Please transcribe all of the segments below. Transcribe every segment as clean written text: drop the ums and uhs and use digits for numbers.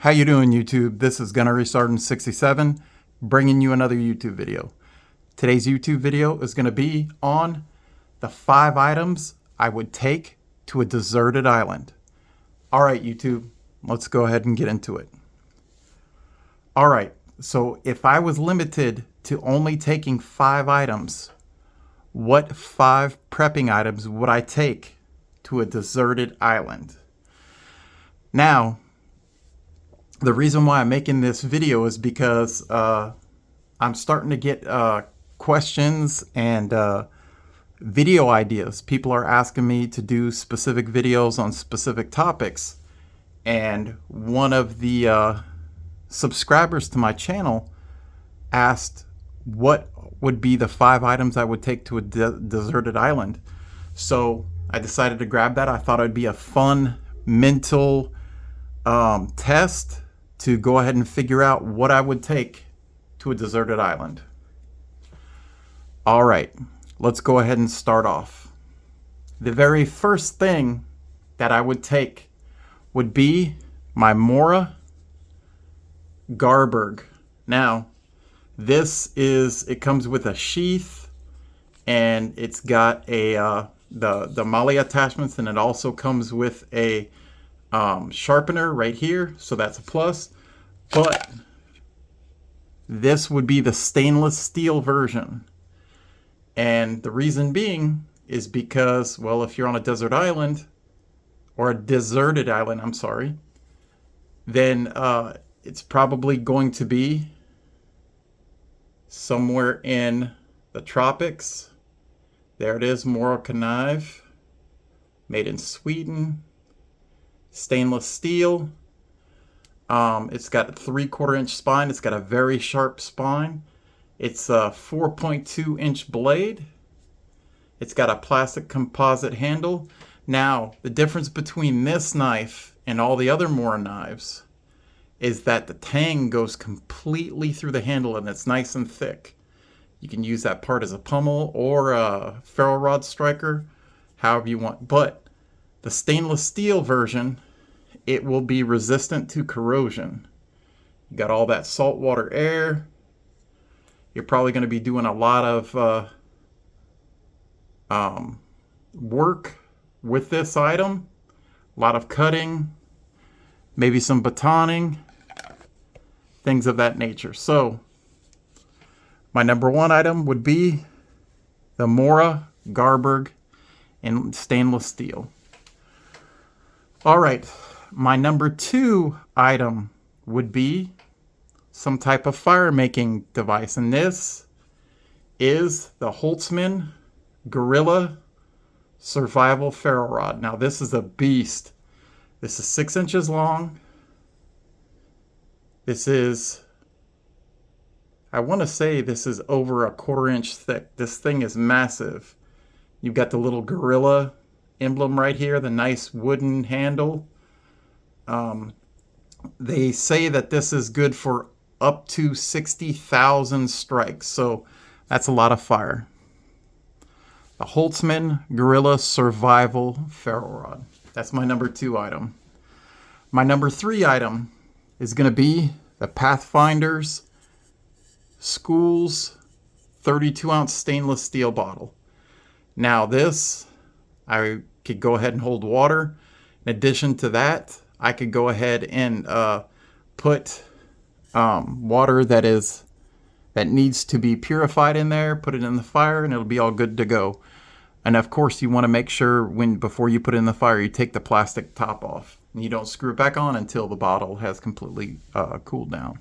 How you doing, YouTube? This is Gunnery Sergeant 67 bringing you another YouTube video. Today's YouTube video is going to be on the 5 items I would take to a deserted island. Alright, YouTube, let's go ahead and get into it. Alright, so if I was limited to only taking 5 items, what 5 prepping items would I take to a deserted island? Now, the reason why I'm making this video is because I'm starting to get questions and video ideas. People are asking me to do specific videos on specific topics. And one of the subscribers to my channel asked what would be the 5 items I would take to a deserted island. So I decided to grab that. I thought it would be a fun mental test to go ahead and figure out what I would take to a deserted island. All right, let's go ahead and start off. The very first thing that I would take would be my Mora Garberg. Now, it comes with a sheath, and it's got a the MOLLE attachments, and it also comes with a sharpener right here, so that's a plus. But this would be the stainless steel version, and the reason being is because, well, if you're on a desert island, or a deserted island, I'm sorry, then it's probably going to be somewhere in the tropics. There it is, Mora Knife, made in Sweden. Stainless steel. It's got a 3/4 inch spine. It's got a very sharp spine. It's a 4.2 inch blade. It's got a plastic composite handle. Now, the difference between this knife and all the other Mora knives is that the tang goes completely through the handle, and it's nice and thick. You can use that part as a pummel or a ferro rod striker, however you want. But the stainless steel version, it will be resistant to corrosion. You got all that saltwater air. You're probably going to be doing a lot of work with this item. A lot of cutting, maybe some batoning, things of that nature. So, my number 1 item would be the Mora Garberg in stainless steel. All right, my number 2 item would be some type of fire making device, and this is the Holtzman Gorilla Survival Ferro Rod. Now, this is a beast. This is 6 inches long. This is, I want to say this is over a 1/4 inch thick. This thing is massive. You've got the little gorilla emblem right here, the nice wooden handle. They say that this is good for up to 60,000 strikes, so that's a lot of fire. The Holtzman Gorilla Survival Ferro Rod. That's my number 2 item. My number 3 item is going to be the Pathfinder's Schools 32-ounce stainless steel bottle. Now this, I could go ahead and hold water. In addition to that, I could go ahead and put water that needs to be purified in there, put it in the fire, and it'll be all good to go. And of course, you want to make sure before you put it in the fire, you take the plastic top off. And you don't screw it back on until the bottle has completely cooled down.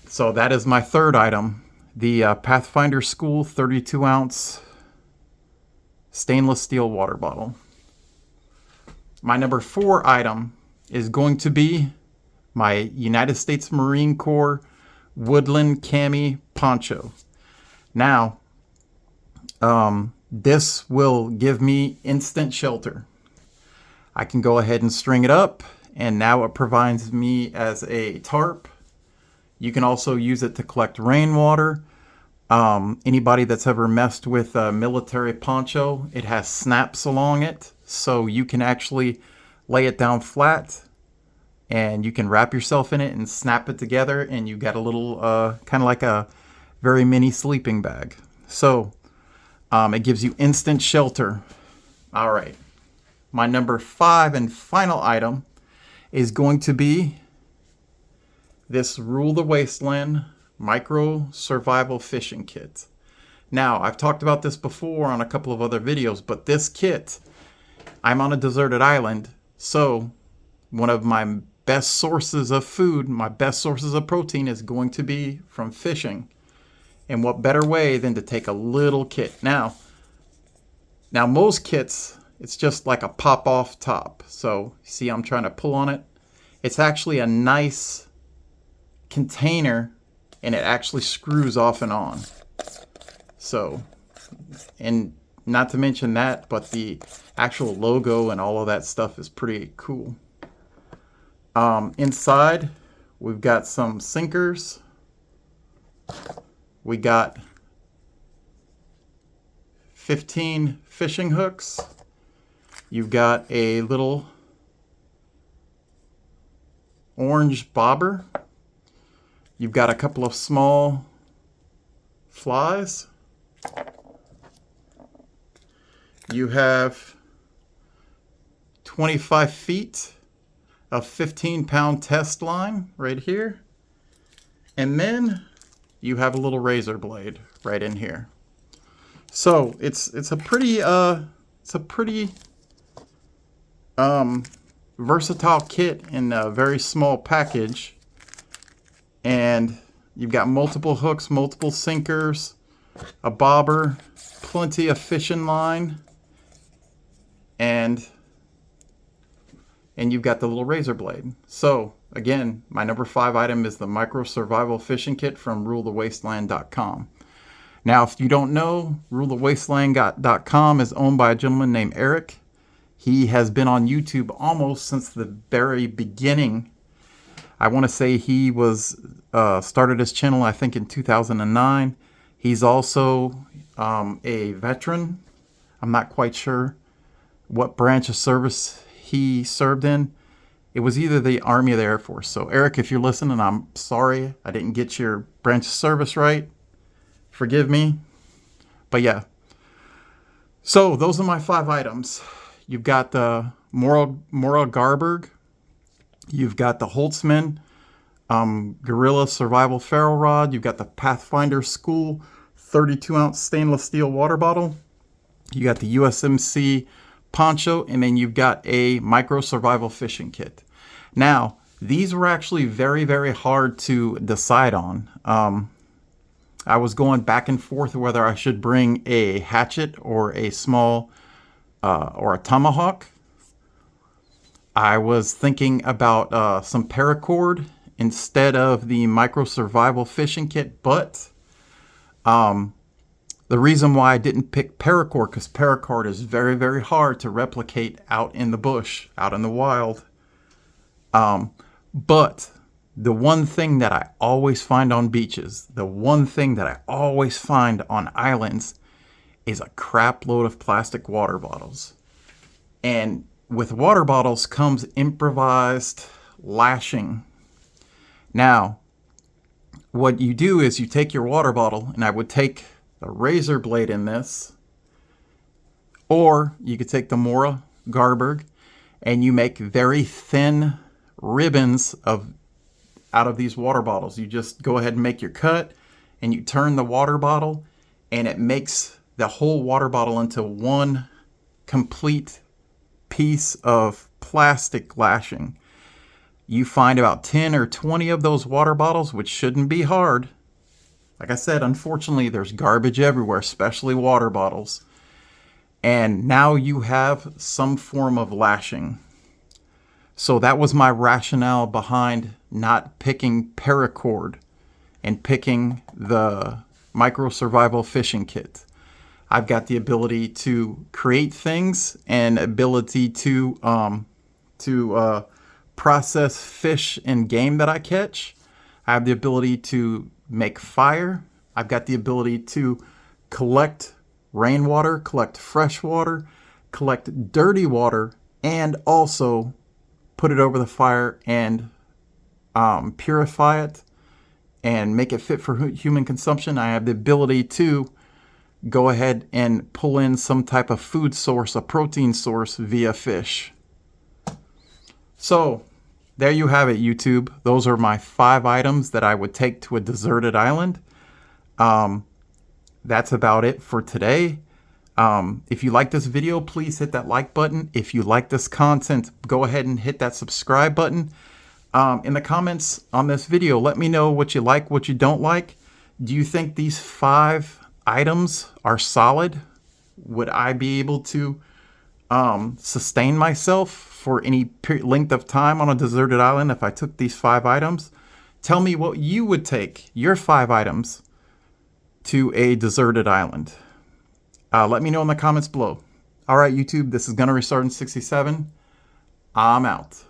So that is my 3rd item, the Pathfinder School 32-ounce stainless steel water bottle. My number 4 item is going to be my United States Marine Corps Woodland Cami Poncho. Now, this will give me instant shelter. I can go ahead and string it up, and now it provides me as a tarp. You can also use it to collect rainwater. Anybody that's ever messed with a military poncho, it has snaps along it, so you can actually lay it down flat, and you can wrap yourself in it and snap it together, and you got a little kind of like a very mini sleeping bag. So it gives you instant shelter. All right, my number 5 and final item is going to be this Rule the Wasteland Micro Survival Fishing Kit. Now, I've talked about this before on a couple of other videos, but this kit, I'm on a deserted island, so one of my best sources of food, my best sources of protein is going to be from fishing. And what better way than to take a little kit? Now most kits, it's just like a pop-off top. So, see, I'm trying to pull on it. It's actually a nice container, and it actually screws off and on. So, and not to mention that, but the actual logo and all of that stuff is pretty cool. Inside, we've got some sinkers. We got 15 fishing hooks. You've got a little orange bobber. You've got a couple of small flies. You have 25 feet of 15-pound test line right here. And then you have a little razor blade right in here. So it's a pretty versatile kit in a very small package. And you've got multiple hooks, multiple sinkers, a bobber, plenty of fishing line, and you've got the little razor blade. So again, my number 5 item is the Micro Survival Fishing Kit from rulethewasteland.com. Now, if you don't know, rulethewasteland.com is owned by a gentleman named Eric. He has been on YouTube almost since the very beginning. I want to say he was started his channel, I think, in 2009. He's also a veteran. I'm not quite sure what branch of service he served in. It was either the Army or the Air Force. So Eric, if you're listening, I'm sorry I didn't get your branch of service right. Forgive me. But yeah. So those are my 5 items. You've got the Mora Garberg. You've got the Holtzman Gorilla Survival Ferro Rod. You've got the Pathfinder School 32-ounce stainless steel water bottle. You got the USMC poncho, and then you've got a Micro Survival Fishing Kit. Now, these were actually very, very hard to decide on. I was going back and forth whether I should bring a hatchet or a small or a tomahawk. I was thinking about some paracord instead of the Micro Survival Fishing Kit, but the reason why I didn't pick paracord, because paracord is very, very hard to replicate out in the bush, out in the wild. But the one thing that I always find on beaches, the one thing that I always find on islands is a crap load of plastic water bottles. And with water bottles comes improvised lashing. Now, what you do is you take your water bottle, and I would take the razor blade in this, or you could take the Mora Garberg, and you make very thin ribbons out of these water bottles. You just go ahead and make your cut, and you turn the water bottle, and it makes the whole water bottle into one complete piece of plastic lashing. You find about 10 or 20 of those water bottles, which shouldn't be hard. Like I said, unfortunately, there's garbage everywhere, especially water bottles. And now you have some form of lashing. So that was my rationale behind not picking paracord and picking the Micro Survival Fishing Kit. I've got the ability to create things and ability to process fish and game that I catch. I have the ability to make fire. I've got the ability to collect rainwater, collect fresh water, collect dirty water, and also put it over the fire, and purify it and make it fit for human consumption. I have the ability to go ahead and pull in some type of food source, a protein source via fish. So there you have it, YouTube. Those are my 5 items that I would take to a deserted island. That's about it for today. If you like this video, please hit that like button. If you like this content, go ahead and hit that subscribe button. In the comments on this video, let me know what you like, what you don't like. Do you think these 5 items are solid? Would I be able to sustain myself for any length of time on a deserted island if I took these 5 items? Tell me what you would take, your 5 items, to a deserted island. Let me know in the comments below. All right, YouTube, this is Gonna Restart in 67. I'm out.